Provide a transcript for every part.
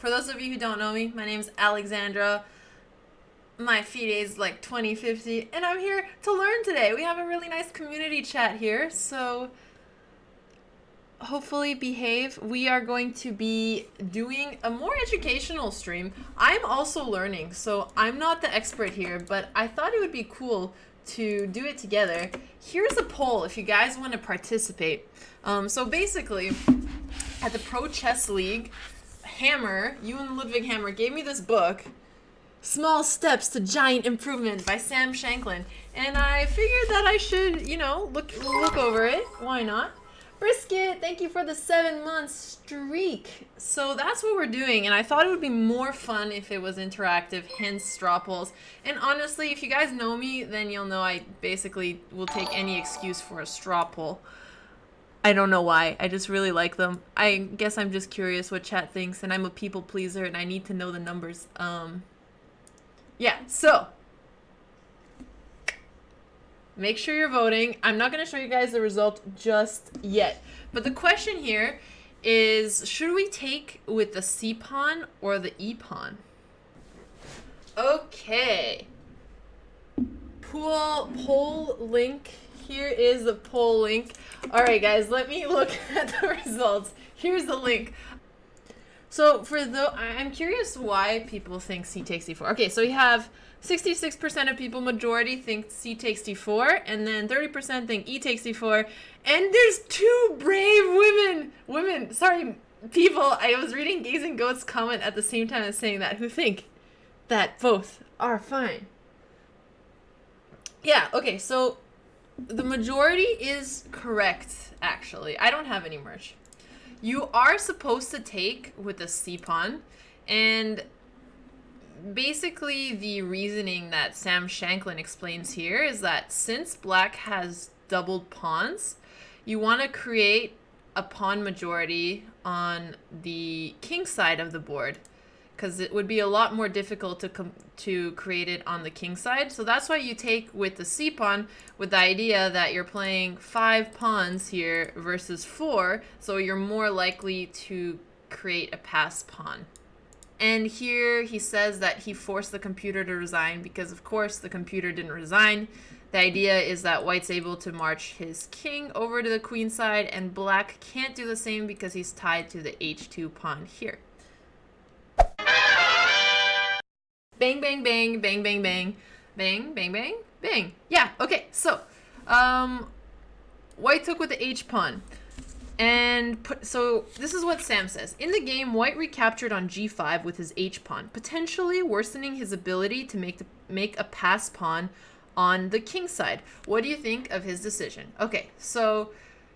for those of you who don't know me, my name's Alexandra. My FIDE is like 2050, and I'm here to learn today. We have a really nice community chat here, so hopefully behave. We are going to be doing a more educational stream. I'm also learning, so I'm not the expert here, but I thought it would be cool to do it together. Here's a poll if you guys want to participate. So basically, at the Pro Chess League, Hammer, you and Ludwig Hammer, gave me this book, Small Steps to Giant Improvement by Sam Shanklin, and I figured that I should, you know, look over it. Why not? Brisket, thank you for the 7-month streak. So that's what we're doing, and I thought it would be more fun if it was interactive, hence straw polls. And honestly, if you guys know me, then you'll know I basically will take any excuse for a straw poll. I don't know why, I just really like them. I guess I'm just curious what chat thinks, and I'm a people pleaser, and I need to know the numbers. Yeah, so make sure you're voting. I'm not going to show you guys the result just yet. But the question here is, should we take with the C pawn or the E pawn? Okay. Poll link. Here is the poll link. All right, guys, let me look at the results. Here's the link. So I'm curious why people think C takes D4. Okay, so we have 66% of people, majority, think C takes D4, and then 30% think E takes D4, and there's 2 brave people. I was reading Gazing Goat's comment at the same time as saying that, who think that both are fine. Yeah, okay, so the majority is correct, actually. I don't have any merch. You are supposed to take with the C pawn, and basically the reasoning that Sam Shanklin explains here is that since black has doubled pawns, you want to create a pawn majority on the king side of the board, because it would be a lot more difficult to create it on the king side. So that's why you take with the C pawn, with the idea that you're playing 5 pawns here versus 4, so you're more likely to create a pass pawn. And here he says that he forced the computer to resign because, of course, the computer didn't resign. The idea is that white's able to march his king over to the queen side, and black can't do the same because he's tied to the h2 pawn here. Bang, bang, bang, bang, bang, bang, bang, bang, bang, bang. Yeah, okay, so, white took with the h pawn. And so this is what Sam says. In the game, white recaptured on g5 with his h pawn, potentially worsening his ability to make a pass pawn on the king side. What do you think of his decision? Okay, so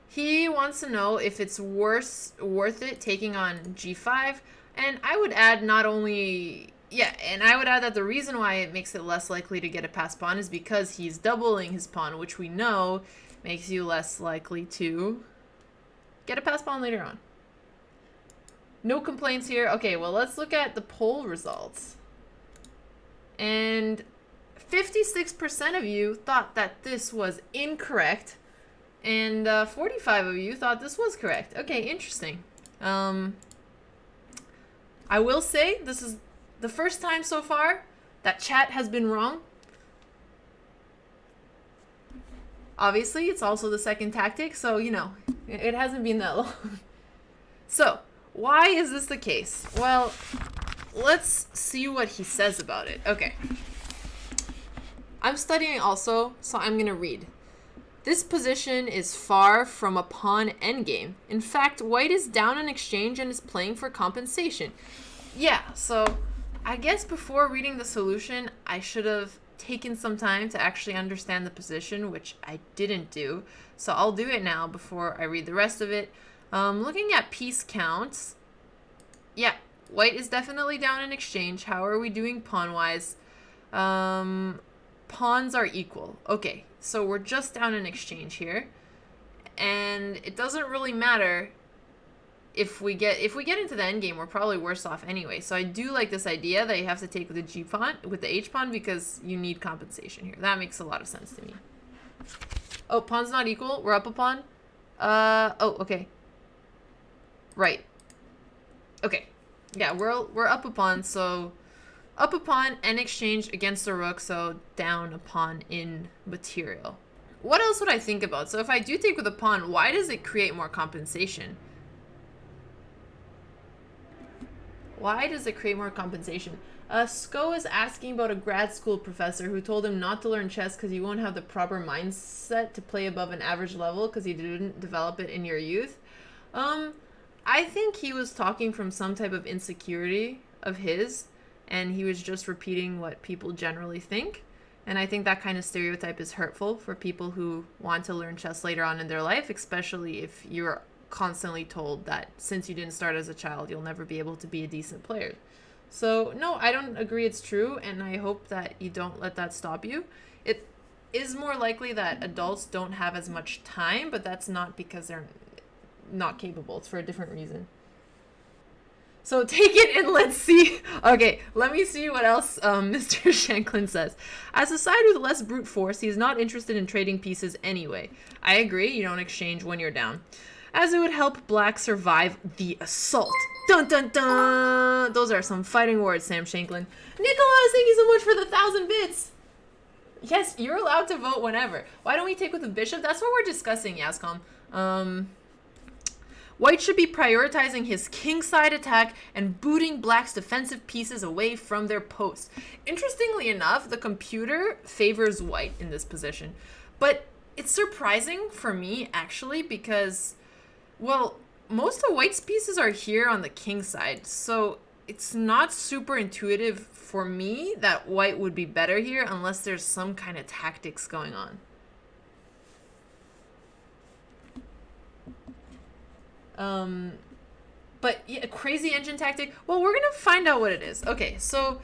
he wants to know if it's worth it taking on g5, and I would add not only... Yeah, and I would add that the reason why it makes it less likely to get a pass pawn is because he's doubling his pawn, which we know makes you less likely to get a pass pawn later on. No complaints here. Okay, well, let's look at the poll results. And 56% of you thought that this was incorrect, and 45 of you thought this was correct. Okay, interesting. I will say this is the first time so far that chat has been wrong. Obviously, it's also the second tactic, so, you know, it hasn't been that long. So, why is this the case? Well, let's see what he says about it. Okay. I'm studying also, so I'm going to read. This position is far from a pawn endgame. In fact, white is down in exchange and is playing for compensation. Yeah, so I guess before reading the solution, I should have taken some time to actually understand the position, which I didn't do. So I'll do it now before I read the rest of it. Looking at piece counts, yeah, white is definitely down in exchange. How are we doing pawn-wise? Pawns are equal. Okay, so we're just down in exchange here. And it doesn't really matter if we get into the endgame, we're probably worse off anyway. So I do like this idea that you have to take with the G pawn, with the H pawn, because you need compensation here. That makes a lot of sense to me. Oh, pawn's not equal. We're up a pawn. Oh, okay. Right. Okay. Yeah, we're up a pawn, so up a pawn and exchange against the rook, so down a pawn in material. What else would I think about? So if I do take with a pawn, why does it create more compensation? Why does it create more compensation? Sko is asking about a grad school professor who told him not to learn chess because you won't have the proper mindset to play above an average level because you didn't develop it in your youth. I think he was talking from some type of insecurity of his, and he was just repeating what people generally think. And I think that kind of stereotype is hurtful for people who want to learn chess later on in their life, especially if you're constantly told that since you didn't start as a child, you'll never be able to be a decent player. So, no, I don't agree it's true, and I hope that you don't let that stop you. It is more likely that adults don't have as much time, but that's not because they're not capable. It's for a different reason. So take it and let's see. Okay, let me see what else Mr. Shanklin says. As a side with less brute force, he is not interested in trading pieces anyway. I agree, you don't exchange when you're down, as it would help black survive the assault. Dun dun dun! Those are some fighting words, Sam Shanklin. Nicholas, thank you so much for the 1,000 bits! Yes, you're allowed to vote whenever. Why don't we take with the bishop? That's what we're discussing, Yascom. White should be prioritizing his kingside attack and booting black's defensive pieces away from their post. Interestingly enough, the computer favors white in this position. But it's surprising for me, actually, because, well, most of white's pieces are here on the king side, so it's not super intuitive for me that white would be better here unless there's some kind of tactics going on. But yeah, crazy engine tactic. Well, we're gonna find out what it is. Okay, so,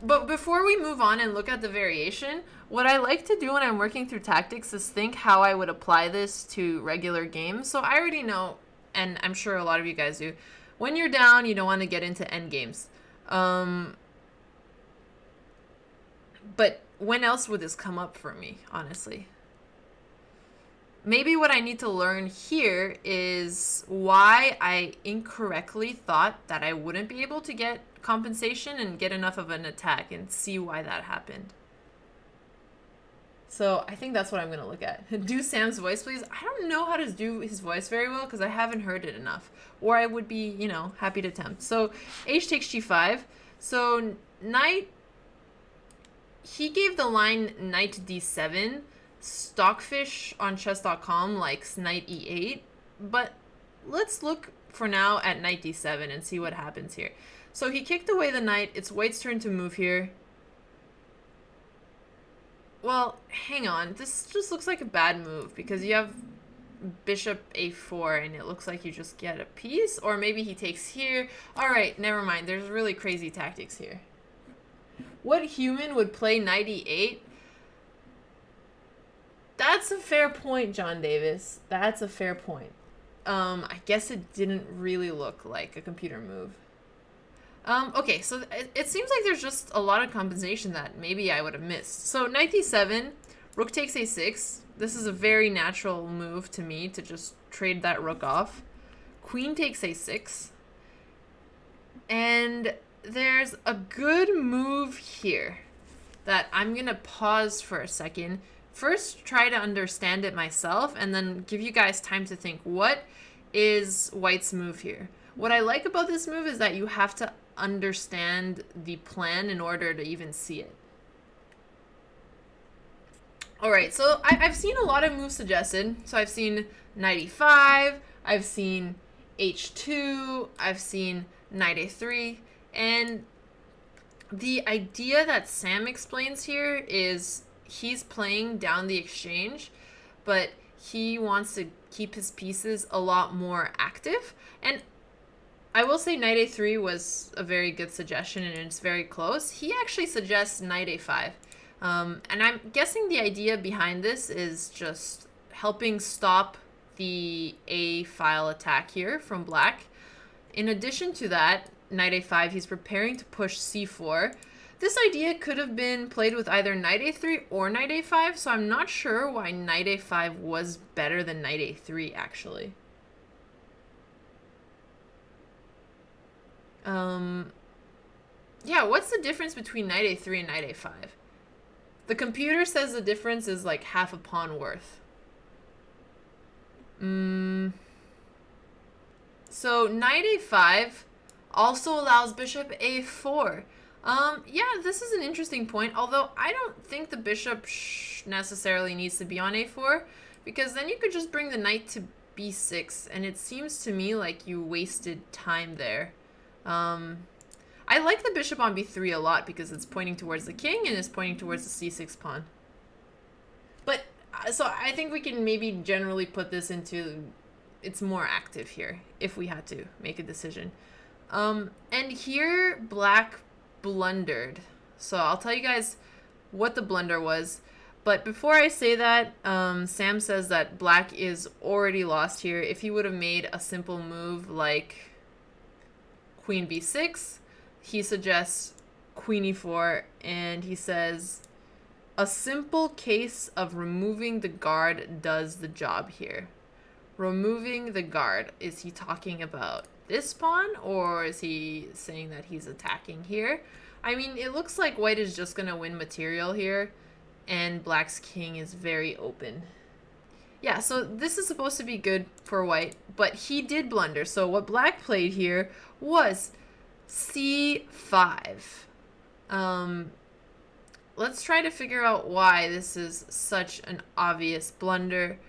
but before we move on and look at the variation, what I like to do when I'm working through tactics is think how I would apply this to regular games. So I already know, and I'm sure a lot of you guys do, when you're down, you don't want to get into end games. But when else would this come up for me, honestly? Maybe what I need to learn here is why I incorrectly thought that I wouldn't be able to get compensation and get enough of an attack, and see why that happened. So I think that's what I'm going to look at. Do Sam's voice, please. I don't know how to do his voice very well because I haven't heard it enough. Or I would be, you know, happy to attempt. So h takes g5. So knight, he gave the line knight d7. Stockfish on chess.com likes knight e8, but let's look for now at knight d7 and see what happens here. So he kicked away the knight. It's white's turn to move here. Well, hang on. This just looks like a bad move because you have bishop a4 and it looks like you just get a piece, or maybe he takes here. All right, never mind. There's really crazy tactics here. What human would play knight e8? That's a fair point, John Davis. That's a fair point. I guess it didn't really look like a computer move. Okay, so it seems like there's just a lot of compensation that maybe I would have missed. So knight d7, rook takes a6. This is a very natural move to me to just trade that rook off. Queen takes a6. And there's a good move here that I'm going to pause for a second. First, try to understand it myself, and then give you guys time to think, what is white's move here? What I like about this move is that you have to understand the plan in order to even see it. All right, so I've seen a lot of moves suggested. So I've seen knight e5, I've seen h2, I've seen knight a3, and the idea that Sam explains here is he's playing down the exchange, but he wants to keep his pieces a lot more active. And I will say knight a3 was a very good suggestion, and it's very close. He actually suggests knight a5. And I'm guessing the idea behind this is just helping stop the a file attack here from black. In addition to that, knight a5, he's preparing to push c4. This idea could have been played with either knight a3 or knight a5, so I'm not sure why knight a5 was better than knight a3, actually. Yeah, what's the difference between knight a3 and knight a5? The computer says the difference is like half a pawn worth. So knight a5 also allows bishop a4. Yeah, this is an interesting point, although I don't think the bishop necessarily needs to be on a4, because then you could just bring the knight to b6, and it seems to me like you wasted time there. I like the bishop on b3 a lot because it's pointing towards the king and it's pointing towards the c6 pawn. But, so I think we can maybe generally put this into, it's more active here, if we had to make a decision. And here, black blundered. So I'll tell you guys what the blunder was. But before I say that, Sam says that black is already lost here. If he would have made a simple move like queen b6, he suggests queen e4, and he says a simple case of removing the guard does the job here. Removing the guard, is he talking about this pawn, or is he saying that he's attacking here? I mean, it looks like white is just gonna win material here, and black's king is very open. Yeah, so this is supposed to be good for white, but he did blunder. So what black played here was c5. Let's try to figure out why this is such an obvious blunder.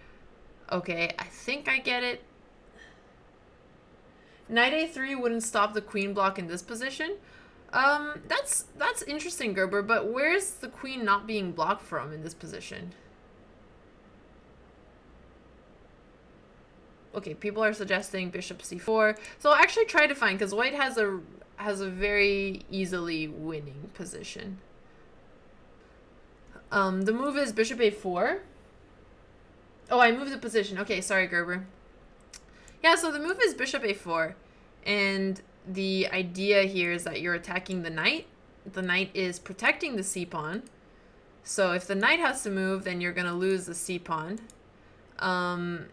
Okay, I think I get it. Knight a3 wouldn't stop the queen block in this position. That's interesting, Gerber, but where's the queen not being blocked from in this position? Okay, people are suggesting bishop c4. So I'll actually try to find, because white has a very easily winning position. The move is bishop a4. Oh, I moved the position. Okay, sorry, Gerber. Yeah, so the move is bishop a4. And the idea here is that you're attacking the knight. The knight is protecting the c-pawn. So if the knight has to move, then you're going to lose the c-pawn.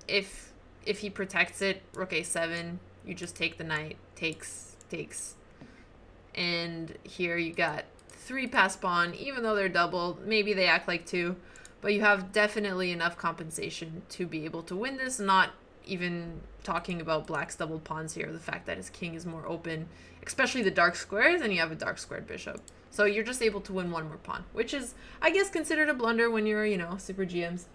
If he protects it, rook a7, you just take the knight, takes. And here you got 3 passed pawn, even though they're doubled. Maybe they act like 2, but you have definitely enough compensation to be able to win this, not even talking about black's doubled pawns here, the fact that his king is more open, especially the dark squares, and you have a dark squared bishop. So you're just able to win 1 more pawn, which is, I guess, considered a blunder when you're, you know, super GMs.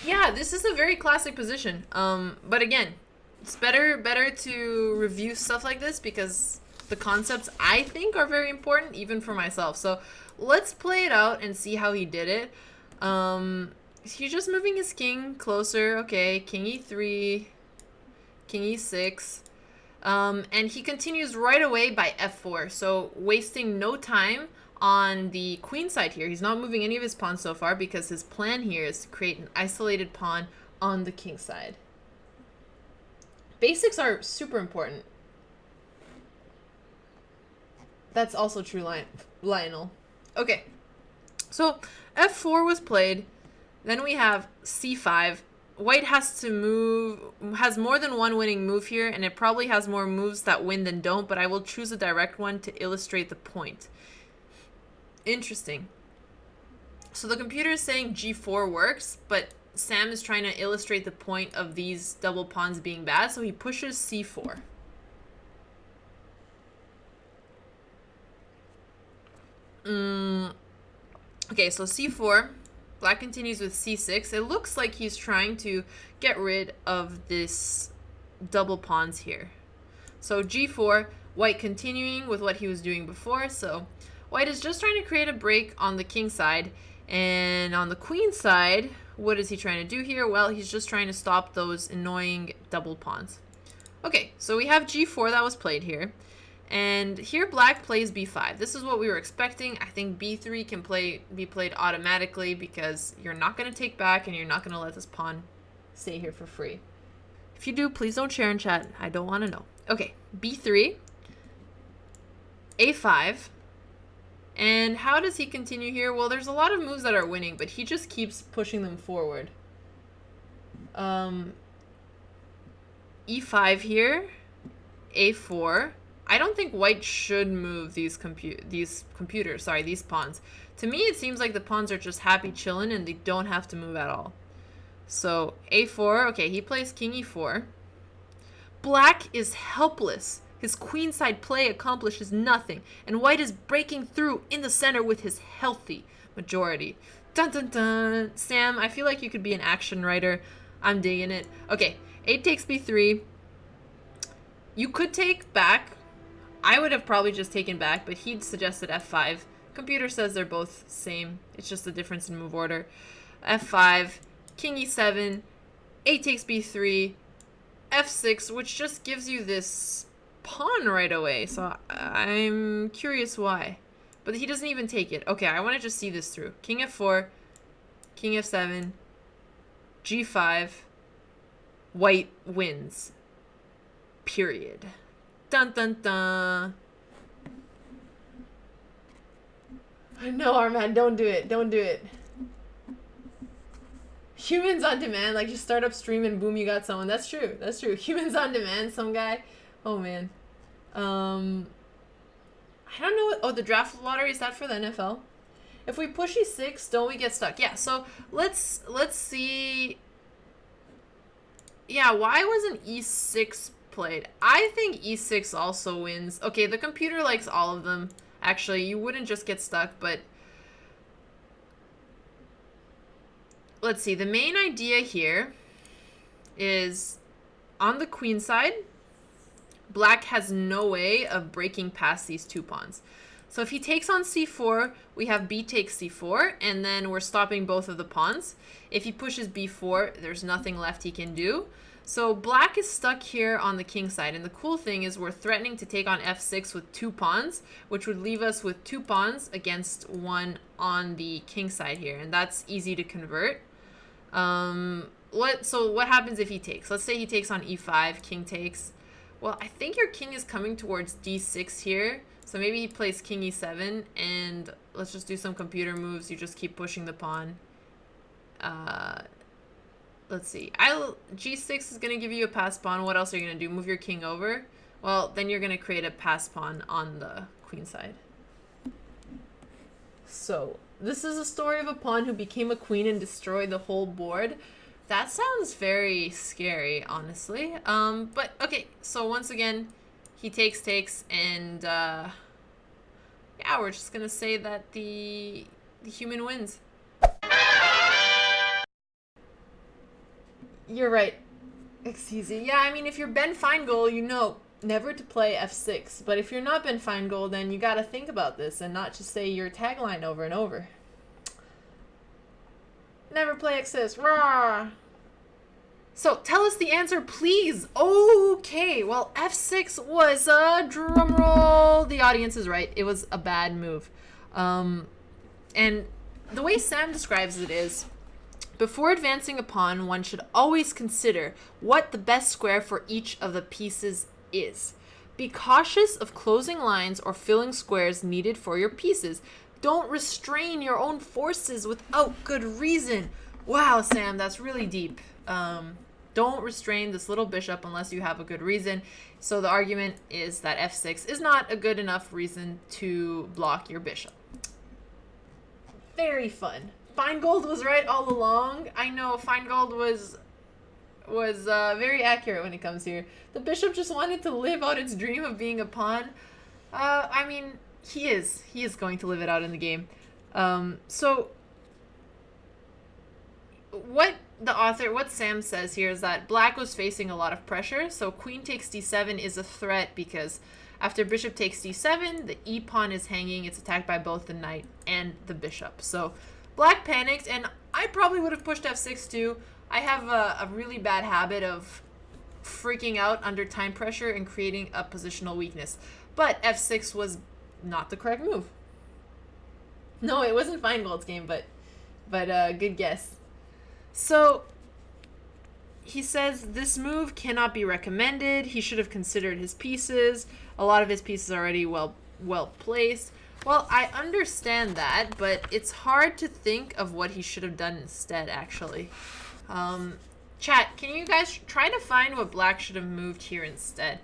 Yeah, this is a very classic position. But again, it's better to review stuff like this because the concepts, I think, are very important, even for myself. So let's play it out and see how he did it. He's just moving his king closer. Okay, king e3, king e6. And he continues right away by f4, so wasting no time on the queen side here. He's not moving any of his pawns so far because his plan here is to create an isolated pawn on the king side. Basics are super important. That's also true, Lionel. Okay, so f4 was played. Then we have c5. White has to move, has more than one winning move here, and it probably has more moves that win than don't, but I will choose a direct one to illustrate the point. Interesting. So the computer is saying g4 works, but Sam is trying to illustrate the point of these double pawns being bad, so he pushes c4. Okay, so c4. Black continues with c6. It looks like he's trying to get rid of this double pawns here. So g4, white continuing with what he was doing before. So white is just trying to create a break on the king side. And on the queen side, what is he trying to do here? Well, he's just trying to stop those annoying double pawns. Okay, so we have g4 that was played here. And here black plays b5. This is what we were expecting. I think b3 can be played automatically because you're not going to take back and you're not going to let this pawn stay here for free. If you do, please don't share in chat. I don't want to know. Okay, b3, a5. And how does he continue here? Well, there's a lot of moves that are winning, but he just keeps pushing them forward. e5 here, a4. I don't think white should move these pawns. To me, it seems like the pawns are just happy chilling and they don't have to move at all. So a4, okay, he plays king e4. Black is helpless. His queenside play accomplishes nothing, and white is breaking through in the center with his healthy majority. Dun dun dun. Sam, I feel like you could be an action writer. I'm digging it. Okay, 8 takes b3. You could take back. I would have probably just taken back, but he suggested f5. Computer says they're both same. It's just a difference in move order. f5, king e7, 8 takes b3, f6, which just gives you this pawn right away. So I'm curious why. But he doesn't even take it. Okay, I want to just see this through. King f4, king f7, g5, white wins. Period. Dun dun dun. No, Armand, don't do it. Don't do it. Humans on demand, like just start up stream and boom, you got someone. That's true. That's true. Humans on demand, some guy. Oh man. I don't know what, oh, the draft lottery, is that for the NFL? If we push e6, don't we get stuck? Yeah, so let's see. Yeah, why wasn't e6 played? I think e6 also wins. Okay, the computer likes all of them. Actually, you wouldn't just get stuck, but let's see. The main idea here is on the queen side, black has no way of breaking past these two pawns. So if he takes on c4, we have b takes c4, and then we're stopping both of the pawns. If he pushes b4, there's nothing left he can do. So black is stuck here on the king side, and the cool thing is we're threatening to take on f6 with 2 pawns, which would leave us with 2 pawns against 1 on the king side here, and that's easy to convert. So what happens if he takes? Let's say he takes on e5, king takes. Well, I think your king is coming towards d6 here, so maybe he plays king e7, and let's just do some computer moves. You just keep pushing the pawn. Let's see. G6 is going to give you a pass pawn. What else are you going to do? Move your king over? Well, then you're going to create a pass pawn on the queen side. So, this is a story of a pawn who became a queen and destroyed the whole board. That sounds very scary, honestly. But, okay. So, once again, he takes, and, yeah, we're just going to say that the human wins. You're right. Excuse me. Yeah, I mean, if you're Ben Feingold, you know never to play f6. But if you're not Ben Feingold, then you gotta think about this and not just say your tagline over and over. Never play x6. Rah! So, tell us the answer, please. Okay, well, f6 was a drumroll. The audience is right. It was a bad move. And the way Sam describes it is, before advancing a pawn, one should always consider what the best square for each of the pieces is. Be cautious of closing lines or filling squares needed for your pieces. Don't restrain your own forces without good reason. Wow, Sam, that's really deep. Don't restrain this little bishop unless you have a good reason. So the argument is that f6 is not a good enough reason to block your bishop. Very fun. Feingold was right all along. I know Feingold was very accurate when it comes here. The bishop just wanted to live out its dream of being a pawn. I mean, he is going to live it out in the game. So what Sam says here is that black was facing a lot of pressure. So queen takes d7 is a threat because after bishop takes d7, the e pawn is hanging. It's attacked by both the knight and the bishop. So black panicked, and I probably would have pushed f6 too. I have a really bad habit of freaking out under time pressure and creating a positional weakness. But f6 was not the correct move. No, it wasn't Feingold's game, but good guess. So he says this move cannot be recommended. He should have considered his pieces. A lot of his pieces are already well placed. Well, I understand that, but it's hard to think of what he should have done instead, actually. Chat, can you guys try to find what black should have moved here instead?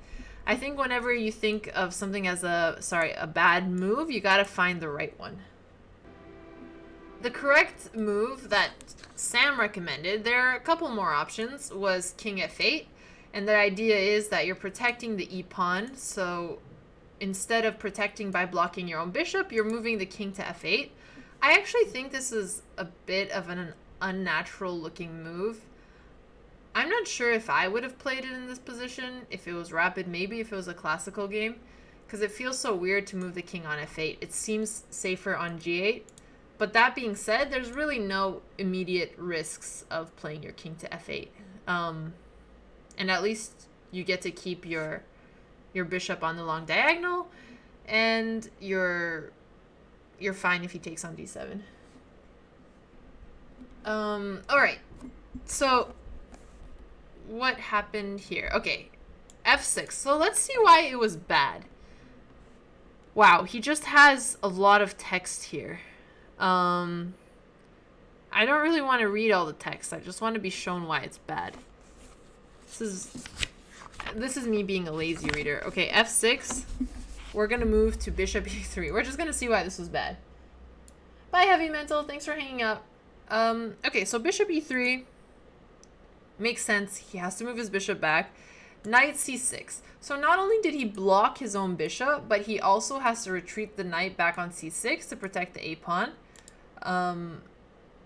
I think whenever you think of something as a bad move, you gotta find the right one. The correct move that Sam recommended, there are a couple more options, was king f8. And the idea is that you're protecting the e-pawn, so instead of protecting by blocking your own bishop, you're moving the king to f8. I actually think this is a bit of an unnatural looking move. I'm not sure if I would have played it in this position, if it was rapid, maybe if it was a classical game, because it feels so weird to move the king on f8. It seems safer on g8. But that being said, there's really no immediate risks of playing your king to f8. And at least you get to keep your bishop on the long diagonal, and you're fine if he takes on d7. All right. So what happened here? Okay, f6. So let's see why it was bad. Wow, he just has a lot of text here. I don't really want to read all the text. I just want to be shown why it's bad. This is me being a lazy reader. Okay, f6. We're going to move to bishop e3. We're just going to see why this was bad. Bye, Heavy Mental. Thanks for hanging out. Okay, so bishop e3 makes sense. He has to move his bishop back. Knight c6. So not only did he block his own bishop, but he also has to retreat the knight back on c6 to protect the a-pawn.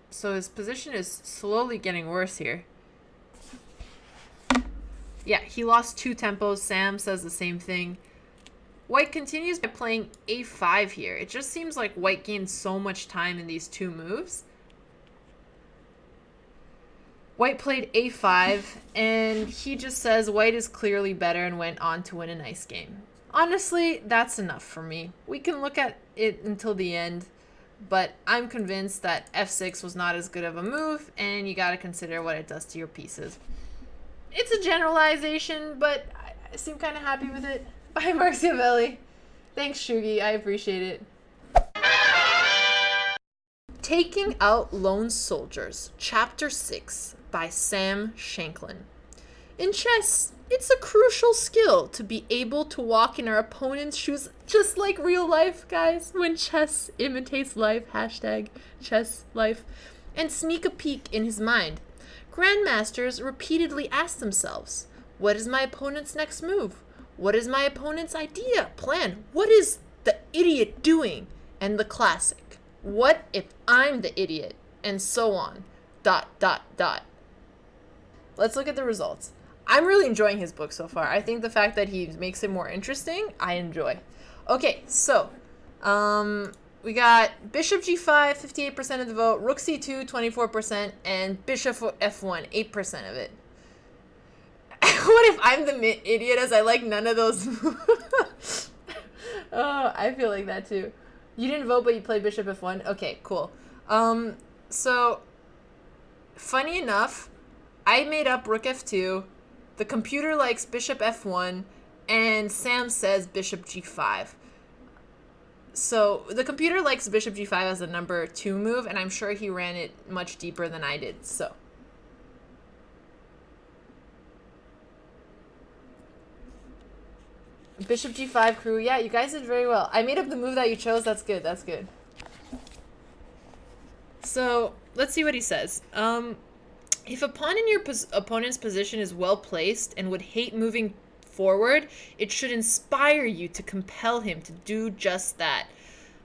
So his position is slowly getting worse here. Yeah, he lost 2 tempos. Sam says the same thing. White continues by playing a5 here. It just seems like white gained so much time in these 2 moves. White played a5, and he just says white is clearly better and went on to win a nice game. Honestly, that's enough for me. We can look at it until the end, but I'm convinced that f6 was not as good of a move, and you gotta consider what it does to your pieces. It's a generalization, but I seem kind of happy with it. Bye, Marciavelli. Thanks, Shugi. I appreciate it. Taking Out Lone Soldiers, Chapter 6 by Sam Shanklin. In chess, it's a crucial skill to be able to walk in our opponent's shoes, just like real life, guys. When chess imitates life, hashtag chess life, and sneak a peek in his mind. Grandmasters repeatedly ask themselves, what is my opponent's next move? What is my opponent's idea, plan? What is the idiot doing? And the classic, what if I'm the idiot? And so on. ... Let's look at the results. I'm really enjoying his book so far. I think the fact that he makes it more interesting, I enjoy. Okay, so, we got bishop g5, 58% of the vote, rook c2, 24%, and bishop f1, 8% of it. What if I'm the idiot as I like none of those moves? Oh, I feel like that too. You didn't vote, but you played bishop f1? Okay, cool. So, funny enough, I made up rook f2, the computer likes bishop f1, and Sam says bishop g5. So the computer likes bishop g5 as a number 2 move, and I'm sure he ran it much deeper than I did. So bishop g5 crew. Yeah, you guys did very well. I made up the move that you chose. That's good. That's good. So let's see what he says. If a pawn in your opponent's position is well placed and would hate moving forward, it should inspire you to compel him to do just that.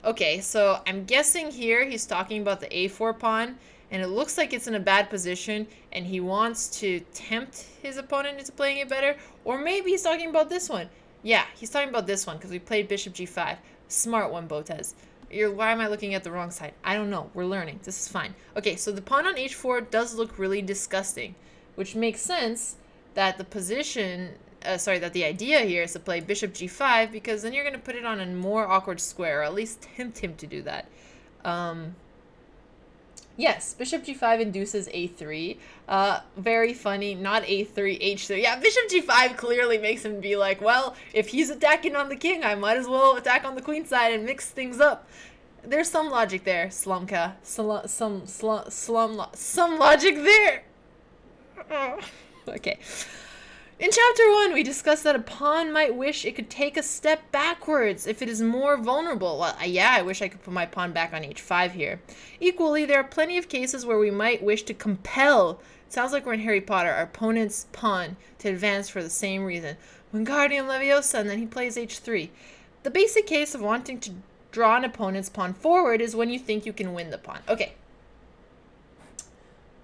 Okay, so I'm guessing here he's talking about the a4 pawn, and it looks like it's in a bad position, and he wants to tempt his opponent into playing it better. Or maybe he's talking about this one. Yeah, he's talking about this one because we played bishop g5. Smart one, Botez. Why am I looking at the wrong side? I don't know. We're learning. This is fine. Okay, so the pawn on h4 does look really disgusting, which makes sense that the position, that the idea here is to play bishop g5, because then you're going to put it on a more awkward square, or at least tempt him to do that. Yes, bishop g5 induces a3. Very funny. Not a3, h3. Yeah, bishop g5 clearly makes him be like, well, if he's attacking on the king, I might as well attack on the queen side and mix things up. There's some logic there, Slumka. Some logic there. Okay. In chapter 1, we discussed that a pawn might wish it could take a step backwards if it is more vulnerable. Well, yeah, I wish I could put my pawn back on h5 here. Equally, there are plenty of cases where we might wish to compel, it sounds like we're in Harry Potter, our opponent's pawn to advance for the same reason. Wingardium Leviosa, and then he plays h3. The basic case of wanting to draw an opponent's pawn forward is when you think you can win the pawn. Okay.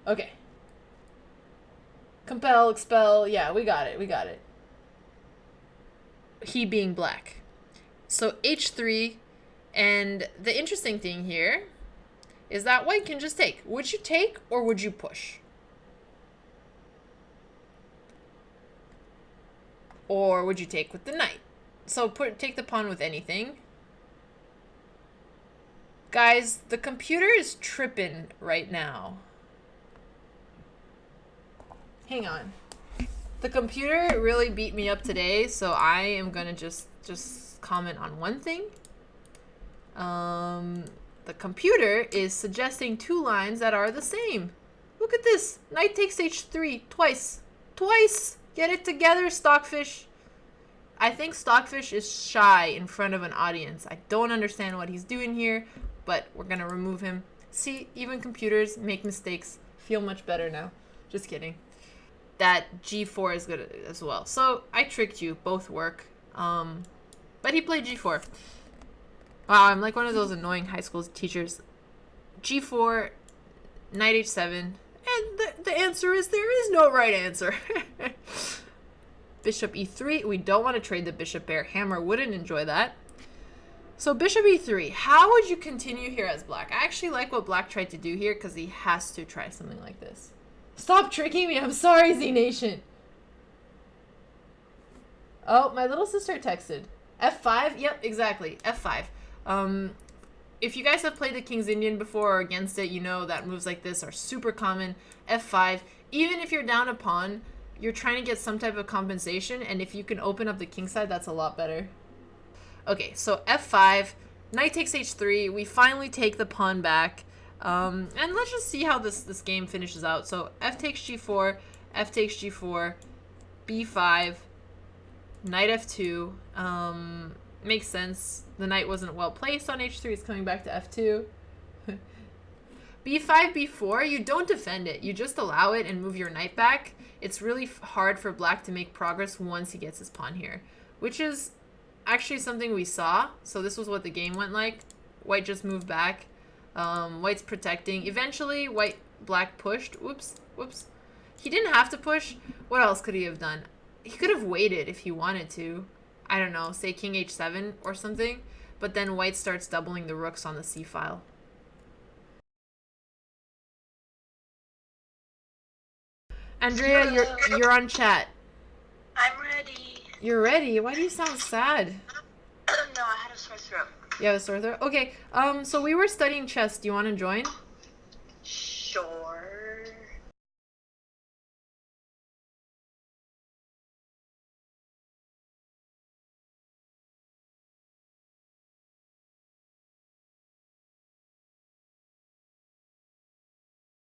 Okay. Compel, expel, yeah, we got it. He being black. So h3, and the interesting thing here is that white can just take. Would you take or would you push? Or would you take with the knight? So take the pawn with anything. Guys, the computer is tripping right now. Hang on. The computer really beat me up today, so I am gonna just comment on one thing. The computer is suggesting two lines that are the same. Look at this. Knight takes h3 twice. Twice! Get it together, Stockfish. I think Stockfish is shy in front of an audience. I don't understand what he's doing here, but we're gonna remove him. See, even computers make mistakes. Feel much better now. Just kidding. That g4 is good as well. So I tricked you. Both work. But he played g4. Wow, I'm like one of those annoying high school teachers. g4, knight h7, and the answer is there is no right answer. Bishop e3. We don't want to trade the bishop pair. Hammer wouldn't enjoy that. So bishop e3. How would you continue here as black? I actually like what black tried to do here because he has to try something like this. Stop tricking me. I'm sorry, Z Nation. Oh, my little sister texted. F5? Yep, exactly. F5. If you guys have played the King's Indian before or against it, you know that moves like this are super common. F5. Even if you're down a pawn, you're trying to get some type of compensation, and if you can open up the king side, that's a lot better. Okay, so F5. Knight takes h3. We finally take the pawn back. And let's just see how this game finishes out. So f takes g4, f takes g4, b5, knight f2. Makes sense. The knight wasn't well placed on h3. It's coming back to f2. b5, b4. You don't defend it. You just allow it and move your knight back. It's really hard for black to make progress once he gets his pawn here, which is actually something we saw. So this was what the game went like. White just moved back. White's protecting. Eventually, black pushed. Whoops. He didn't have to push. What else could he have done? He could have waited if he wanted to. I don't know, say king h7 or something. But then white starts doubling the rooks on the c file. Andrea, you're on chat. I'm ready. You're ready? Why do you sound sad? No, I had a sore throat. You have a sore throat? Okay, so we were studying chess. Do you want to join? Sure.